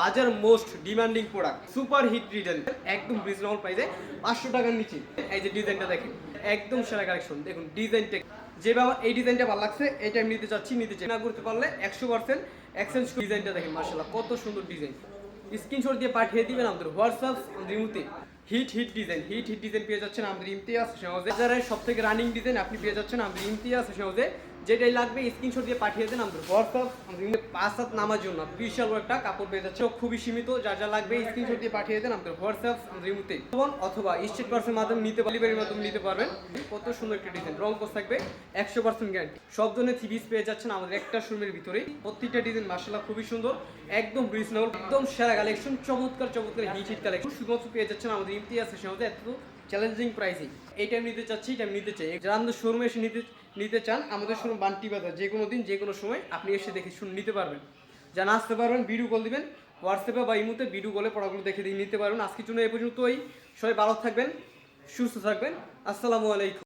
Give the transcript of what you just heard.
বাজার most demanding product super hit design একদম reasonable প্রাইসে 500 টাকার নিচে। এই যে ডিজাইনটা দেখেন একদম সেরা কালেকশন। দেখুন ডিজাইনটা যেভাবে আমার এই ডিজাইনটা ভালো লাগছে এটা আমি নিতে চাচ্ছি, নিতে চাই না করতে পারলে 100% এক্সচেঞ্জ। ডিজাইনটা দেখেন মাশাআল্লাহ কত সুন্দর ডিজাইন। স্ক্রিনশট দিয়ে পাঠিয়ে দিবেন আমাদের হোয়াটসঅ্যাপ রিমুতে। হিট ডিজাইন পেয়ে যাচ্ছেন আমাদের ইমতিয়াজ সহজে। বাজারের সবথেকে রানিং ডিজাইন আপনি পেয়ে যাচ্ছেন আমাদের ইমতিয়াজ সহজে। যেটাই লাগবে স্ক্রিনশট দিয়ে পাঠিয়ে দেন আমাদের হোয়াটসঅ্যাপ। 5 হাত নামার জন্য বিশাল বড় একটা কাপড় পেয়ে যাচ্ছে, খুবই সীমিত। যা যা লাগবে স্ক্রিনশট দিয়ে পাঠিয়ে দেন আমাদের হোয়াটসঅ্যাপ রিমুতে অথবা স্টেট পার্সের মাধ্যমে নিতে ডেলিভারির মাধ্যমে নিতে পারবেন। কত সুন্দর একটা ডিজাইন, রং কোর্স থাকবে 100% গ্যারান্টি। সব ধরনের থ্রি পিস পেয়ে যাচ্ছেন আমাদের একটা শোরুমের ভিতরে। প্রত্যেকটা ডিজাইন মাশাআল্লাহ খুবই সুন্দর, একদম রিজনেবল, একদম সেরা কালেকশন, চমৎকার হিট কালেকশন শুধুমাত্র পেয়ে যাচ্ছেন আমাদের ইমতিয়াজ সহজে এত চ্যালেঞ্জিং প্রাইসে। এইটা আমি নিতে চাচ্ছি, এটা আমি নিতে চাই। যারা আমাদের শোরুমে এসে নিতে চান, আমাদের শোরুম বান্টি বাজার, যে কোনো দিন যে কোনো সময় আপনি এসে দেখে শুনে নিতে পারবেন। যারা আসতে পারবেন ভিডিও কল দিবেন হোয়াটসঅ্যাপে বা ইমোতে, ভিডিও কলে প্রোডাক্টগুলো দেখে দিয়ে নিতে পারবেন। আজকের জন্য এই পর্যন্তই। সবাই ভালো থাকবেন, সুস্থ থাকবেন। আসসালামু আলাইকুম।